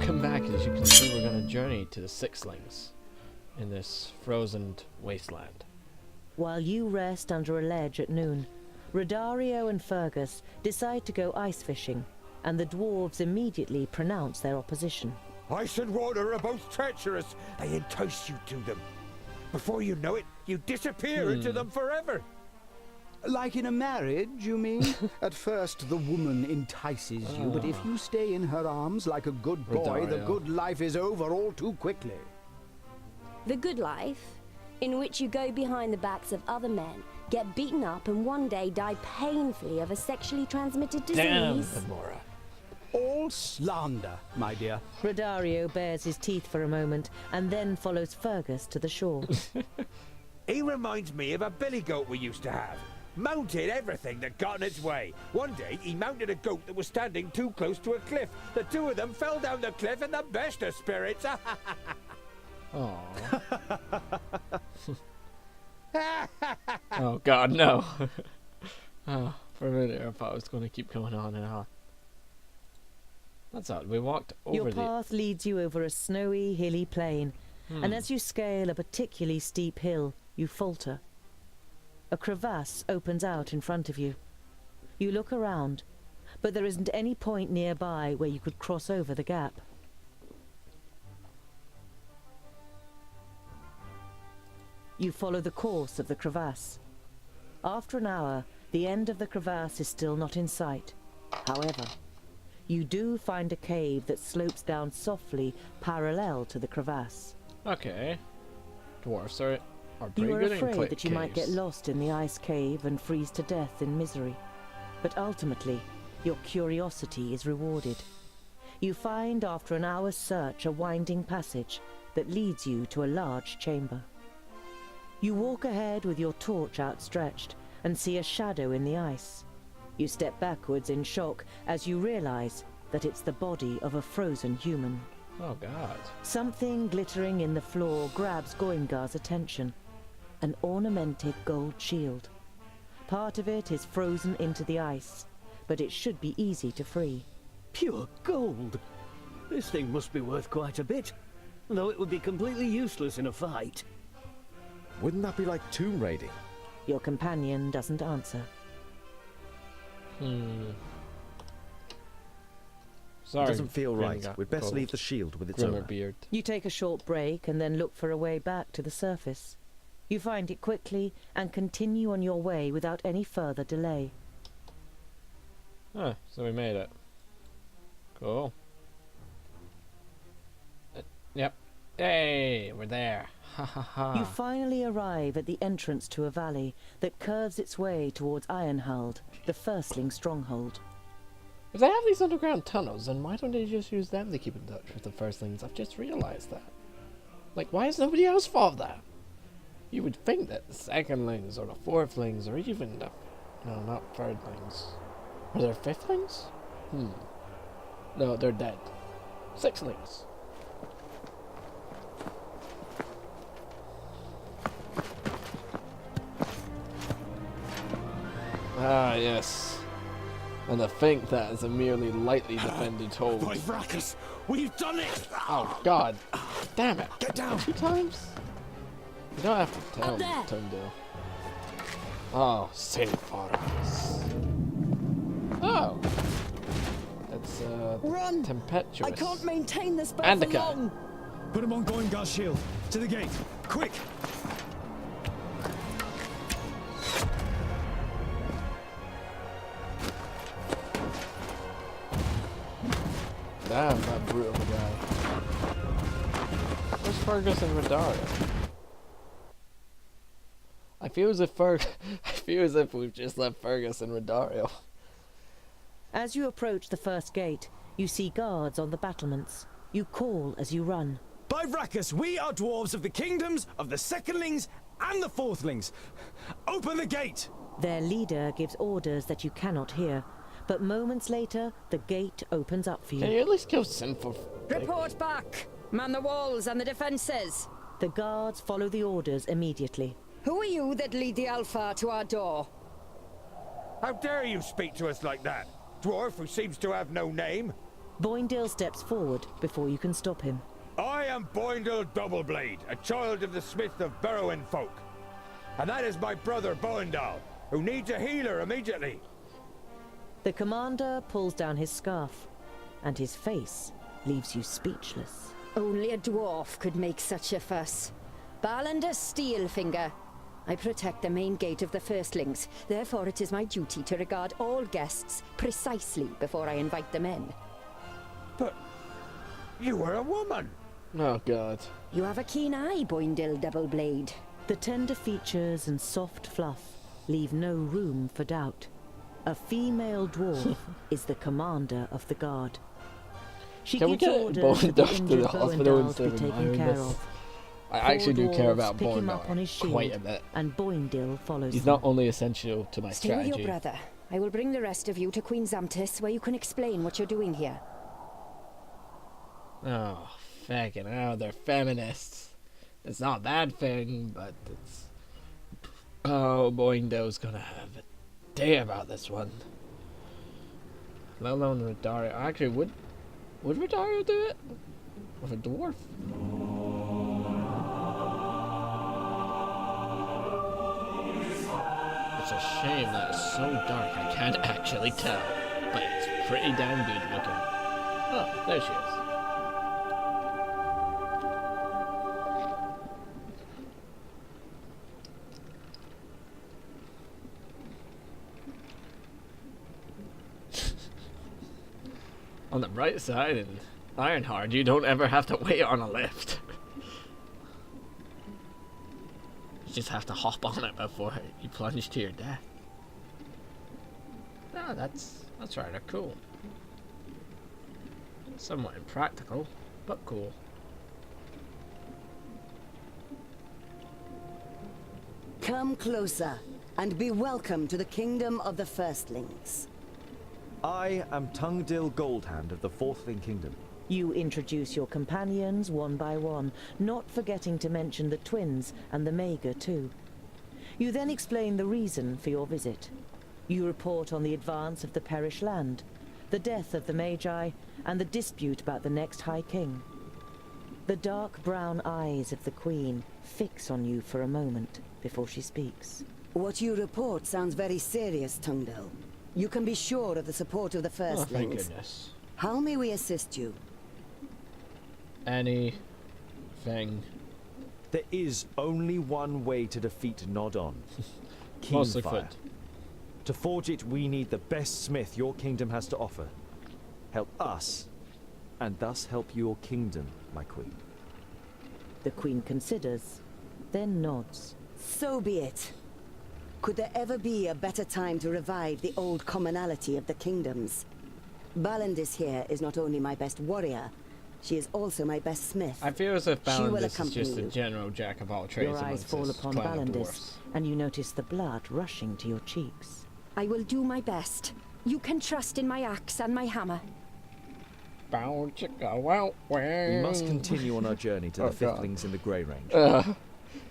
Welcome back. As you can see, we're going to journey to the Firstlings in this frozen wasteland. While you rest under a ledge at noon, Rodario and Fergus decide to go ice fishing, and the dwarves immediately pronounce their opposition. Ice and water are both treacherous. They entice you to them. Before you know it, you disappear into them forever. Like in a marriage, you mean? At first, the woman entices you, but if you stay in her arms like a good boy, the good life is over all too quickly. The good life, in which you go behind the backs of other men, get beaten up, and one day die painfully of a sexually transmitted disease. Damn, Amora. All slander, my dear. Rodario bares his teeth for a moment, and then follows Fergus to the shore. He reminds me of a billy goat we used to have. Mounted everything that got in its way. One day, he mounted a goat that was standing too close to a cliff. The two of them fell down the cliff in the best of spirits. Aww. Oh god, no. Oh, for a minute I thought it was going to keep going on and on. That's odd. We walked over Your path leads you over a snowy, hilly plain, and as you scale a particularly steep hill, you falter. A crevasse opens out in front of you. You look around, but there isn't any point nearby where you could cross over the gap. You follow the course of the crevasse. After an hour, the end of the crevasse is still not in sight. However, you do find a cave that slopes down softly parallel to the crevasse. Okay. Dwarves are pretty You are good in afraid that you might get caves. lost in the ice cave and freeze to death in misery. But ultimately, your curiosity is rewarded. You find, after an hour's search, a winding passage that leads you to a large chamber. You walk ahead with your torch outstretched and see a shadow in the ice. You step backwards in shock as you realize that it's the body of a frozen human. Oh god. Something glittering in the floor grabs Goingar's attention. An ornamented gold shield. Part of it is frozen into the ice, but it should be easy to free. Pure gold! This thing must be worth quite a bit, though it would be completely useless in a fight. Wouldn't that be like tomb raiding? Your companion doesn't answer. Sorry. It doesn't feel right. Grimgar. We'd best Gold. leave the shield with its Grimmer owner. beard. You take a short break and then look for a way back to the surface. You find it quickly and continue on your way without any further delay. Oh, so we made it. Cool. Yep. Hey, we're there. Ha ha ha. You finally arrive at the entrance to a valley that curves its way towards Ironhald, the Firstling stronghold. If they have these underground tunnels, then why don't they just use them to keep in touch with the Firstlings? I've just realized that. Like, why has nobody else thought of that? You would think that the Secondlings or the Fourthlings or even the... No, not Thirdlings. Are there Fifthlings? No, they're dead. Sixlings. Ah, yes. And to think that is a merely lightly defended hold. By Vracus, we've done it! Oh, God. Damn it. Get down! 2 times? You don't have to tell me, Tundle. Oh, save for us. Oh. That's, Run! tempestuous. I can't maintain this bow And for a cat. long. Put him on Goingar's shield. To the gate. Quick! Damn, that brutal guy. Where's Fergus and Rodario? I feel as if we've just left Fergus and Rodario. As you approach the first gate, you see guards on the battlements. You call as you run. By Vracus, we are dwarves of the kingdoms of the Secondlings and the Fourthlings. Open the gate! Their leader gives orders that you cannot hear, but moments later, the gate opens up for Can you. you at least kill sinful? Report back! Man the walls and the defences! The guards follow the orders immediately. Who are you that lead the Alpha to our door? How dare you speak to us like that? Dwarf who seems to have no name? Boindale steps forward before you can stop him. I am Boindle Doubleblade, a child of the smith of Burrowing folk. And that is my brother Boindal, who needs a healer immediately. The commander pulls down his scarf, and his face leaves you speechless. Only a dwarf could make such a fuss. Ballinder Steelfinger. I protect the main gate of the Firstlings. Therefore, it is my duty to regard all guests precisely before I invite them in. But you are a woman. Oh god. You have a keen eye, Boindle Doubleblade. The tender features and soft fluff leave no room for doubt. A female dwarf is the commander of the guard. She Can we gives get orders that Boindale the to injured the hospital Boindals instead be of taken admiring care this? of. I actually do care about Pick him up on his Boindale shield, quite a bit. and Boindale follows He's him. not only essential to my Stay with strategy. your brother. I will bring the rest of you to Queen Zamtis, where you can explain what you're doing here. Oh, fucking hell, they're feminists. It's not a bad thing, but it's... Oh, Boindale's gonna have a day about this one. Let alone Rodario. Actually, would Rodario do it? With a dwarf? It's a shame that it's so dark I can't actually tell, but it's pretty damn good looking. Oh, there she is. On the bright side, in Ironheart, you don't ever have to wait on a lift. You just have to hop on it before you plunge to your death. Ah, that's rather cool. Somewhat impractical, but cool. Come closer, and be welcome to the kingdom of the Firstlings. I am Tungdil Goldhand of the Fourthling Kingdom. You introduce your companions one by one, not forgetting to mention the twins and the Mager too. You then explain the reason for your visit. You report on the advance of the Perish Land, the death of the Magi, and the dispute about the next High King. The dark brown eyes of the Queen fix on you for a moment before she speaks. What you report sounds very serious, Tungdil. You can be sure of the support of the Oh, thank Firstlings. goodness. How may we assist you? Anything. There is only one way to defeat Nodon. Mostly Keenfire. foot. To forge it, we need the best smith your kingdom has to offer. Help us, and thus help your kingdom, my queen. The Queen considers, then nods. So be it. Could there ever be a better time to revive the old commonality of the kingdoms? Balandis here is not only my best warrior, she is also my best smith. I feel as if She will Balandis is accompany just a you. general jack of all trades Your eyes amongst fall his upon clan of Balandis, dwarfs. and you notice the blood rushing to your cheeks. I will do my best. You can trust in my axe and my hammer. Bow chicka wow wow. We must continue on our journey to Oh, the God. Firstlings in the Grey Range.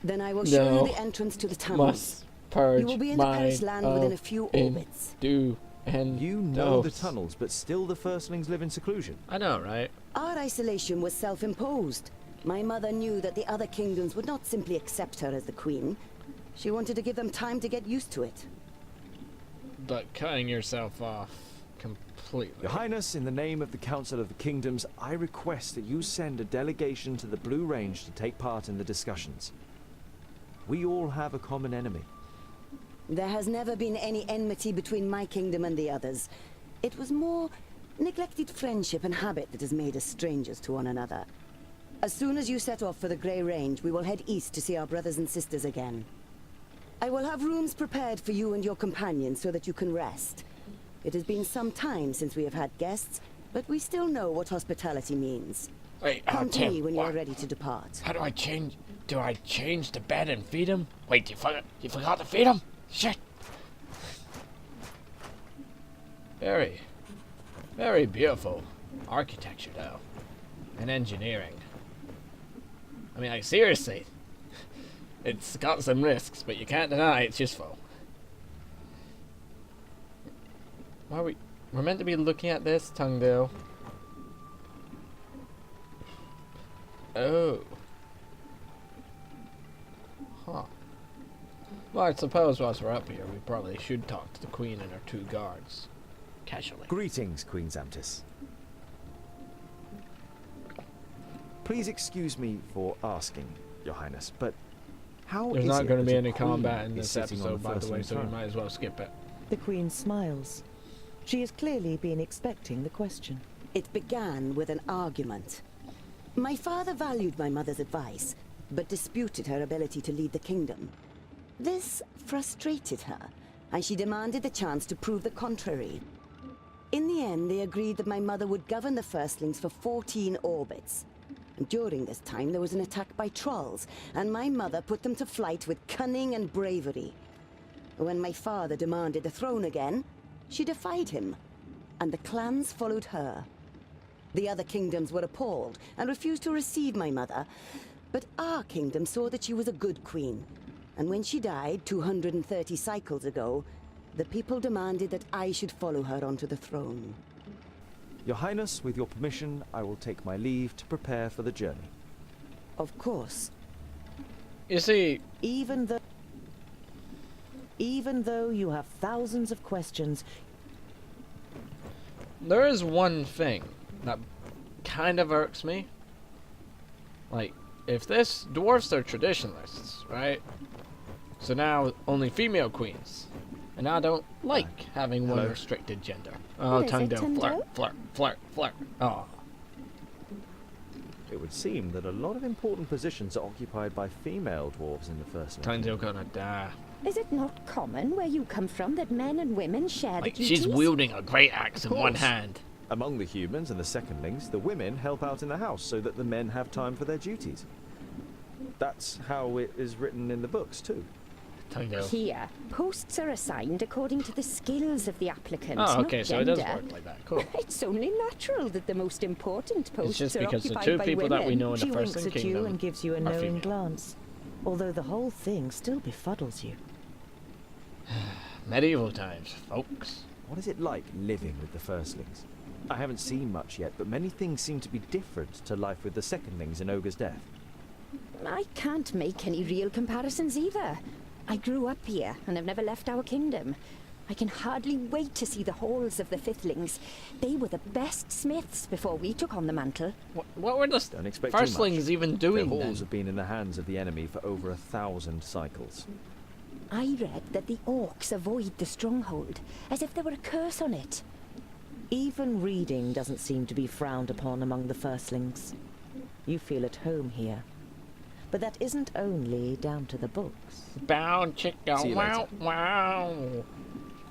Then I will show No. you the entrance to the tunnels. Must purge You will be in the my Perish Land within a few orbits. do and You know the don'ts. tunnels, but still the Firstlings live in seclusion. I know, right? Our isolation was self-imposed. My mother knew that the other kingdoms would not simply accept her as the queen. She wanted to give them time to get used to it. But cutting yourself off completely. Your Highness, in the name of the Council of the Kingdoms, I request that you send a delegation to the Blue Range to take part in the discussions. We all have a common enemy. There has never been any enmity between my kingdom and the others. It was more neglected friendship and habit that has made us strangers to one another. As soon as you set off for the Grey Range, we will head east to see our brothers and sisters again. I will have rooms prepared for you and your companions so that you can rest. It has been some time since we have had guests, but we still know what hospitality means. Wait, Come to me Tim, when you are what? ready to depart. How do I change? Do I change the bed and feed him? Wait, you forgot to feed him? Shit. Very beautiful architecture, though, and engineering. I mean, like, seriously, it's got some risks, but you can't deny it's useful. Why we're meant to be looking at this, Tungdale. Oh. Huh. Well, I suppose whilst we're up here, we probably should talk to the Queen and her 2 guards. Casually. Greetings, Queen Zamtis. Please excuse me for asking, Your Highness, but how There's is not it going to that be a any queen combat in is this sitting on episode, by the way, Firstling so we throne? might as well skip it. The Queen smiles. She has clearly been expecting the question. It began with an argument. My father valued my mother's advice, but disputed her ability to lead the kingdom. This frustrated her, and she demanded the chance to prove the contrary. In the end, they agreed that my mother would govern the Firstlings for 14 orbits. And during this time, there was an attack by trolls, and my mother put them to flight with cunning and bravery. When my father demanded the throne again, she defied him, and the clans followed her. The other kingdoms were appalled and refused to receive my mother, but our kingdom saw that she was a good queen. And when she died 230 cycles ago, the people demanded that I should follow her onto the throne. Your Highness, with your permission, I will take my leave to prepare for the journey. Of course. You see, Even though you have thousands of questions, there is one thing that kind of irks me. Like, if this dwarfs are traditionalists, right? So now only female queens. And I don't like having one restricted gender. Oh, What is tongue it, down, flirt, Tundo? flirt, flirt, flirt. Oh. It would seem that a lot of important positions are occupied by female dwarves in the Firstling. Tongue's gonna die. Is it not common where you come from that men and women share Like, the duties? she's wielding a great axe in one course. hand. Among the humans and the Secondlings, the women help out in the house so that the men have time for their duties. That's how it is written in the books, too. Tongue Here, posts are assigned according to the skills of the applicants, Oh, not okay, so gender. it does work like that. Cool. It's only natural that the most important posts just are because the occupied 2 by people women. that we know in she the winks Firstling at you Kingdom and gives you a are knowing female. glance, although the whole thing still befuddles you. Medieval times, folks. What is it like living with the Firstlings? I haven't seen much yet, but many things seem to be different to life with the Secondlings in Ogre's Death. I can't make any real comparisons either. I grew up here and have never left our kingdom. I can hardly wait to see the halls of the Fiftlings. They were the best smiths before we took on the mantle. What were the Don't expect too much. Firstlings even doing Their then? halls have been in the hands of the enemy for over 1,000 cycles. I read that the orcs avoid the stronghold, as if there were a curse on it. Even reading doesn't seem to be frowned upon among the Firstlings. You feel at home here. But that isn't only down to the books. Bow chicka See you wow later. wow.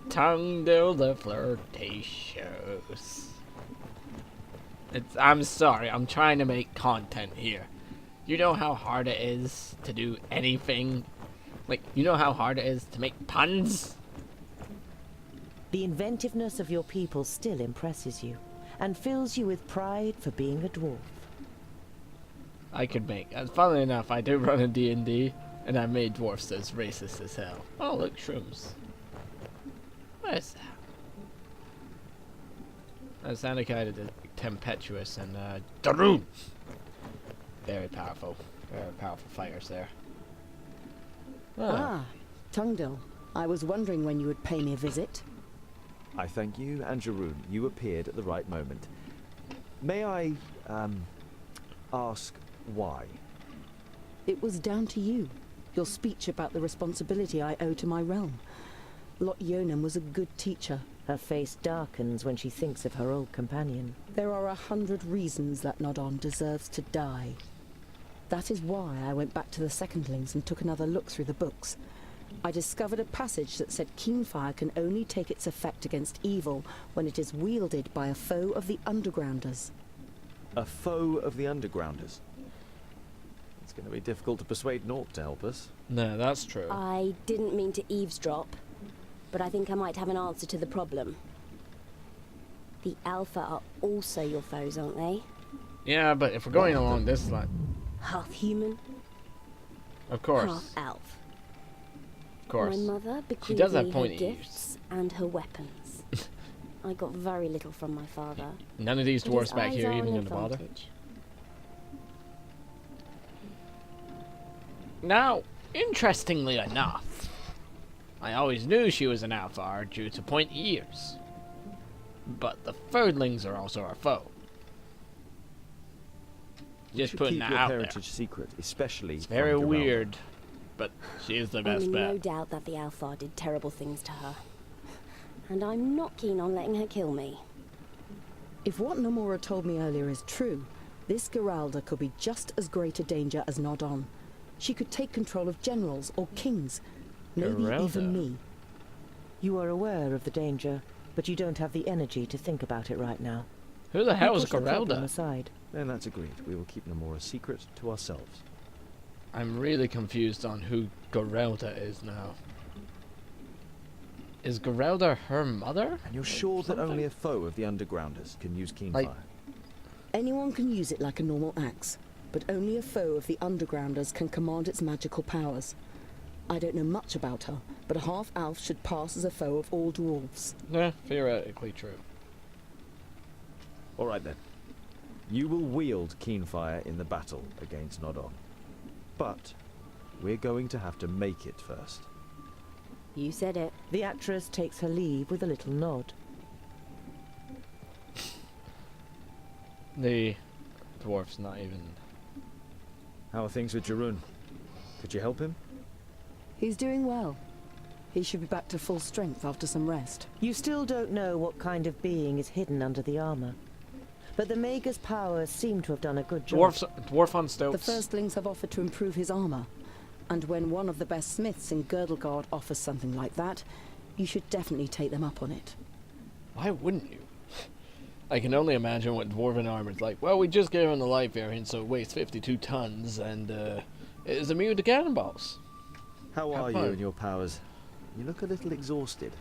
Tongue do the flirtatious. I'm sorry, I'm trying to make content here. You know how hard it is to do anything? Like, you know how hard it is to make puns? The inventiveness of your people still impresses you, and fills you with pride for being a dwarf. I could make. Funnily enough, I do run a D&D, and I made dwarfs as racist as hell. Oh, look, shrooms. What is that? That sounded kind of tempestuous and, Darun! Very powerful fighters there. Ah, Tungdil. I was wondering when you would pay me a visit. I thank you, and Jeroen, you appeared at the right moment. May I, ask why? It was down to you. Your speech about the responsibility I owe to my realm. Lot Yonan was a good teacher. Her face darkens when she thinks of her old companion. There are 100 reasons that Nodon deserves to die. That is why I went back to the Secondlings and took another look through the books. I discovered a passage that said Keenfire can only take its effect against evil when it is wielded by a foe of the Undergrounders. A foe of the Undergrounders. It's going to be difficult to persuade Nork to help us. No, that's true. I didn't mean to eavesdrop, but I think I might have an answer to the problem. The Alpha are also your foes, aren't they? Yeah, but if we're going along this line, Half human, of course, half elf. of course. My mother She bequeathed does have me her pointy gifts and her weapons. I got very little from my father. None of these but dwarfs his back eyes here are even an gonna bother. advantage. Now, interestingly enough, I always knew she was an Alfar due to pointy ears. But the Firstlings are also our foe. Just putting that out there. Keep your parentage secret, especially. It's very weird, but she is the best bet. No doubt that the Alfar did terrible things to her. And I'm not keen on letting her kill me. If what Nomura told me earlier is true, this Geralda could be just as great a danger as Nodon. She could take control of generals or kings, maybe even me. You are aware of the danger, but you don't have the energy to think about it right now. Who the hell is Geralda? Aside. Then that's agreed. We will keep Nomura secret to ourselves. I'm really confused on who Geralda is now. Is Geralda her mother? And you're sure that only a foe of the Undergrounders can use keen fire? Anyone can use it like a normal axe, but only a foe of the Undergrounders can command its magical powers. I don't know much about her, but a half-elf should pass as a foe of all dwarves. Yeah, theoretically true. Alright then. You will wield keen fire in the battle against Nodon. But we're going to have to make it first. You said it. The actress takes her leave with a little nod. The dwarf's not even... How are things with Jarun? Could you help him? He's doing well. He should be back to full strength after some rest. You still don't know what kind of being is hidden under the armor. But the Mager's powers seem to have done a good job. Dwarf on stilts. The Firstlings have offered to improve his armor. And when one of the best smiths in Girdlegard offers something like that, you should definitely take them up on it. Why wouldn't you? I can only imagine what dwarven armor's like. Well, we just gave him the light variant, so it weighs 52 tons, and it is immune to cannonballs. How are you and your powers? You look a little exhausted.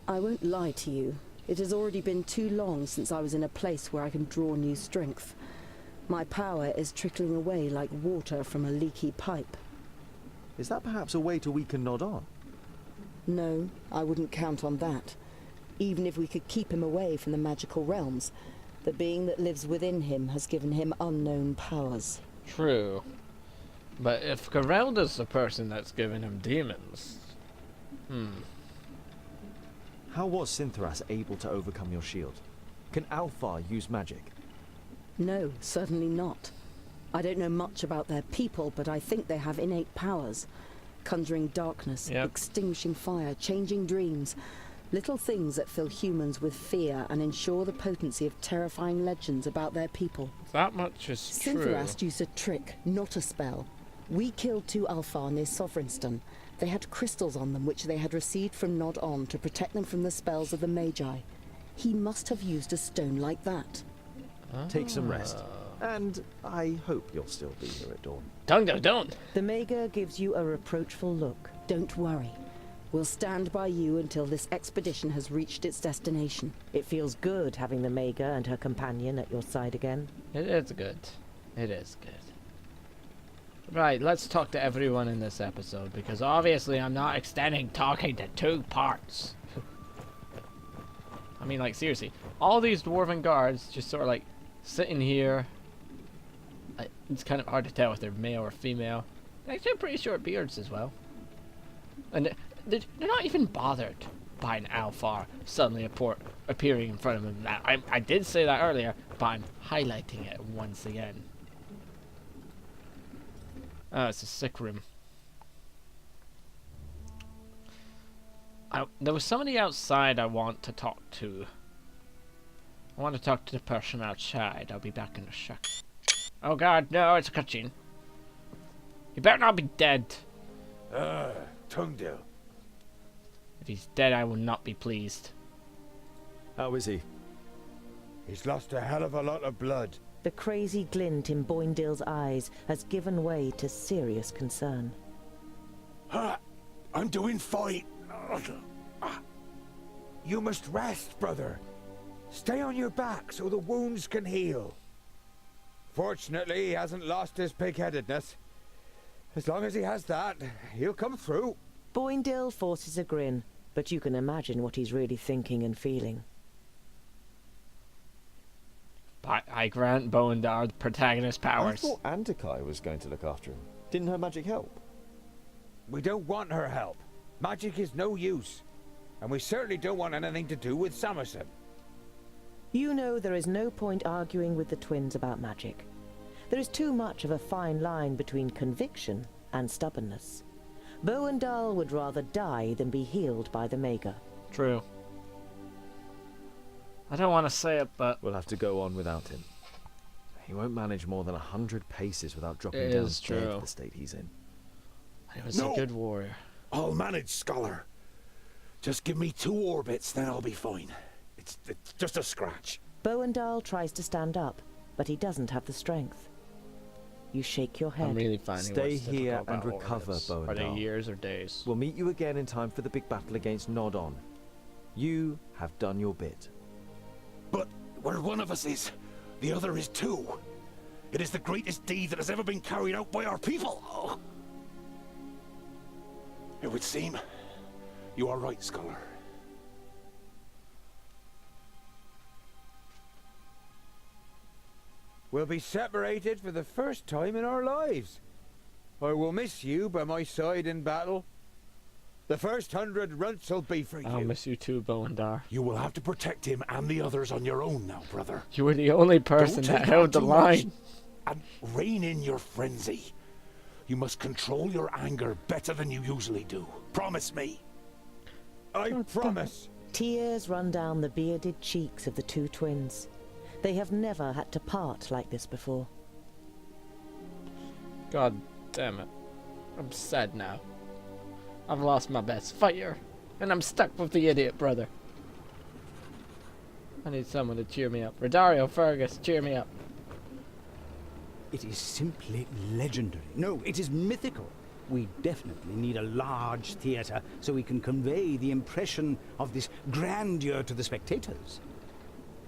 I won't lie to you. It has already been too long since I was in a place where I can draw new strength. My power is trickling away like water from a leaky pipe. Is that perhaps a way to weaken Nodon? No, I wouldn't count on that. Even if we could keep him away from the magical realms, the being that lives within him has given him unknown powers. True. But if Geralda's the person that's given him demons... How was Synthras able to overcome your shield? Can Alfar use magic? No, certainly not. I don't know much about their people, but I think they have innate powers. Conjuring darkness, extinguishing fire, changing dreams. Little things that fill humans with fear and ensure the potency of terrifying legends about their people. That much is true. Synthras used a trick, not a spell. We killed 2 Alfar near Sovereignstone. They had crystals on them which they had received from Nodon to protect them from the spells of the Magi. He must have used a stone like that. Take some rest. And I hope you'll still be here at dawn. Don't. The Mager gives you a reproachful look. Don't worry. We'll stand by you until this expedition has reached its destination. It feels good having the Mager and her companion at your side again. It is good. It is good. Right, let's talk to everyone in this episode, because obviously I'm not extending talking to 2 parts. I mean, like, seriously. All these dwarven guards just sort of, like, sitting here. It's kind of hard to tell if they're male or female. They actually have pretty short beards as well. And they're not even bothered by an Alfar suddenly appearing in front of them. Now, I did say that earlier, but I'm highlighting it once again. Oh, it's a sick room. There was somebody outside I want to talk to. I want to talk to the person outside. I'll be back in a sec. Oh god, no, it's a cutscene. He better not be dead. Tungdil. If he's dead, I will not be pleased. How is he? He's lost a hell of a lot of blood. The crazy glint in Boindale's eyes has given way to serious concern. I'm doing fine. You must rest, brother. Stay on your back so the wounds can heal. Fortunately, he hasn't lost his pig-headedness. As long as he has that, he'll come through. Boindale forces a grin, but you can imagine what he's really thinking and feeling. I grant Boindar the protagonist powers. I thought Antakai was going to look after him. Didn't her magic help? We don't want her help. Magic is no use. And we certainly don't want anything to do with Somerset. You know there is no point arguing with the twins about magic. There is too much of a fine line between conviction and stubbornness. Boandal would rather die than be healed by the Mager. True. I don't want to say it, but We'll have to go on without him. He won't manage more than 100 paces without dropping It down is dead true. the state he's in. he was a good warrior. I'll manage, Scholar. Just give me 2 orbits, then I'll be fine. It's just a scratch. Boandal tries to stand up, but he doesn't have the strength. You shake your head. I'm really finding Stay what's here difficult and about all of recover, this. Are they Boandal. years or days? We'll meet you again in time for the big battle against Nodon. You have done your bit. But where one of us is, the other is too. It is the greatest deed that has ever been carried out by our people. Oh. It would seem you are right, Scholar. We'll be separated for the first time in our lives. I will miss you by my side in battle. The first 100 runts will be for I'll you. miss you too, Boandar. You will have to protect him and the others on your own now, brother. You were the only person Don't that take held on the too line. much, and rein in your frenzy. You must control your anger better than you usually do. Promise me. I promise. Tears run down the bearded cheeks of the two twins. They have never had to part like this before. God damn it. I'm sad now. I've lost my best fighter, and I'm stuck with the idiot brother. I need someone to cheer me up. Rodario, Fergus, cheer me up. It is simply legendary. No, it is mythical. We definitely need a large theatre so we can convey the impression of this grandeur to the spectators.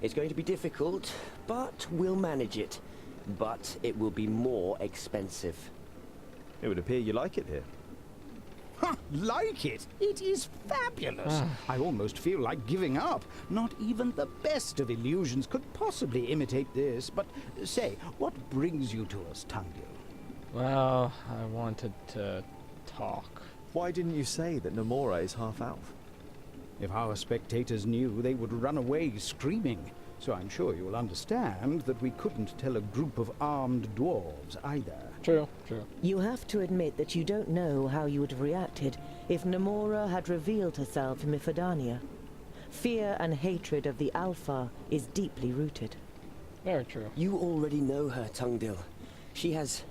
It's going to be difficult, but we'll manage it. But it will be more expensive. It would appear you like it here. Huh, like it? It is fabulous. I almost feel like giving up. Not even the best of illusions could possibly imitate this. But say, what brings you to us, Tungdil? Well, I wanted to talk. Why didn't you say that Nomura is half-elf? If our spectators knew, they would run away screaming. So I'm sure you will understand that we couldn't tell a group of armed dwarves either. True, true. You have to admit that you don't know how you would have reacted if Nomura had revealed herself in Mifadania. Fear and hatred of the Alpha is deeply rooted. Very true. You already know her, Tungdil. She has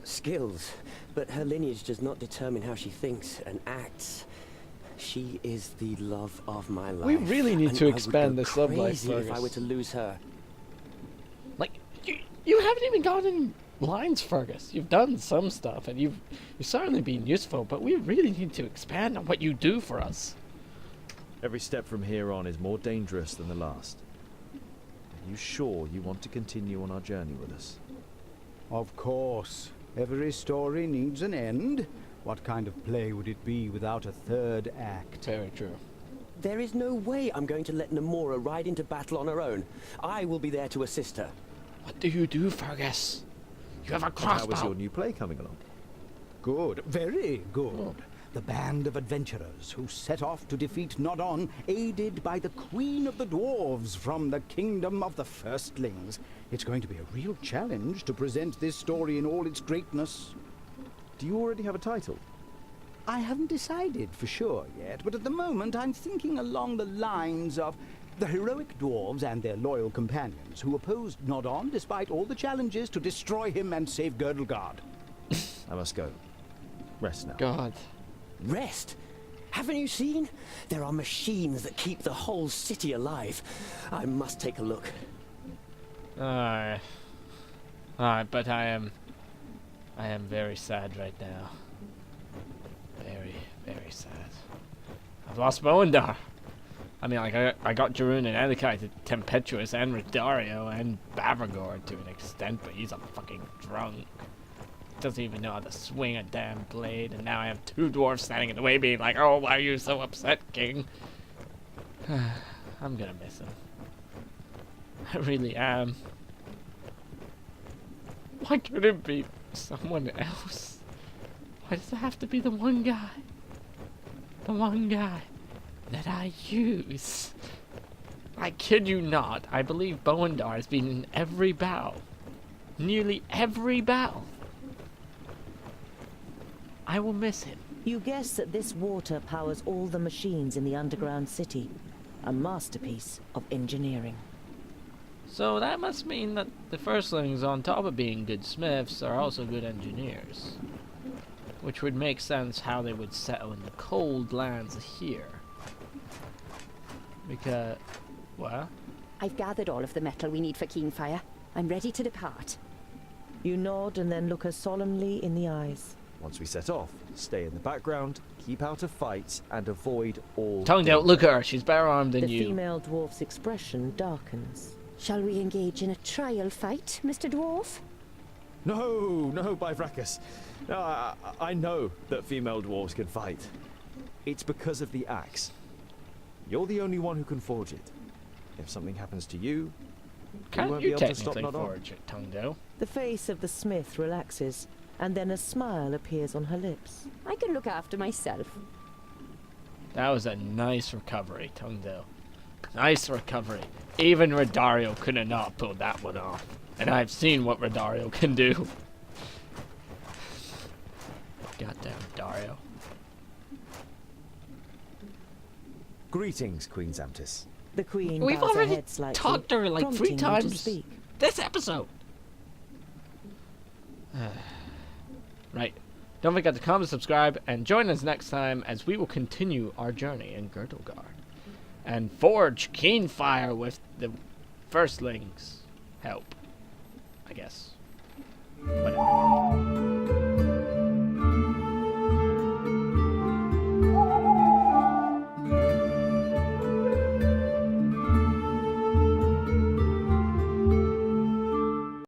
skills, but her lineage does not determine how she thinks and acts. She is the love of my life. We really need and to I would expand go this love life, crazy if I Fergus. were to lose her. Like, you haven't even gotten lines, Fergus. You've done some stuff, and you've certainly been useful, but we really need to expand on what you do for us. Every step from here on is more dangerous than the last. Are you sure you want to continue on our journey with us? Of course. Every story needs an end. What kind of play would it be without a third act? Very true. There is no way I'm going to let Nomura ride into battle on her own. I will be there to assist her. What do you do, Fergus? You have a And crossbow. how is your new play coming along? Good, very good. The band of adventurers who set off to defeat Nodon, aided by the Queen of the Dwarves from the kingdom of the Firstlings. It's going to be a real challenge to present this story in all its greatness. Do you already have a title? I haven't decided for sure yet, but at the moment I'm thinking along the lines of the heroic dwarves and their loyal companions who opposed Nodon despite all the challenges to destroy him and save Girdlegard. I must go. Rest now. God. Rest? Haven't you seen? There are machines that keep the whole city alive. I must take a look. Alright, but I am very sad right now. Very, very sad. I've lost Boandar. I mean, like, I got Jarun and Elikai, Tempestuous, and Rodario, and Bavagor to an extent, but he's a fucking drunk. Doesn't even know how to swing a damn blade, and now I have two dwarves standing in the way being like, oh, why are you so upset, King? I'm gonna miss him. I really am. Why couldn't it be someone else? Why does it have to be the one guy? The one guy that I use. I kid you not. I believe Boendar has been in every battle. Nearly every battle. I will miss him. You guess that this water powers all the machines in the underground city. A masterpiece of engineering. So that must mean that the Firstlings, on top of being good smiths, are also good engineers. Which would make sense how they would settle in the cold lands here. Because, well... I've gathered all of the metal we need for Keenfire. I'm ready to depart. You nod and then look her solemnly in the eyes. Once we set off, stay in the background, keep out of fights, and avoid all... Tongue out, look at her, she's better armed than you. The female dwarf's expression darkens. Shall we engage in a trial fight, Mr. Dwarf? No, by Vracus. No, I know that female dwarves can fight. It's because of the axe. You're the only one who can forge it. If something happens to you, Can't won't you be able to stop technically Nodon. forge it, Tongue? The face of the smith relaxes, and then a smile appears on her lips. I can look after myself. That was a nice recovery, Tongue. Nice recovery. Even Redario could have not pulled that one off. And I've seen what Redario can do. Goddamn Dario. Greetings, Queen Zamtis. The queen We've bows her already head slightly, talked to her like 3 prompting you to times speak. this episode. Right. Don't forget to comment, subscribe, and join us next time as we will continue our journey in Girdlegard. And forge Keenfire with the Firstlings' help. I guess. Whatever.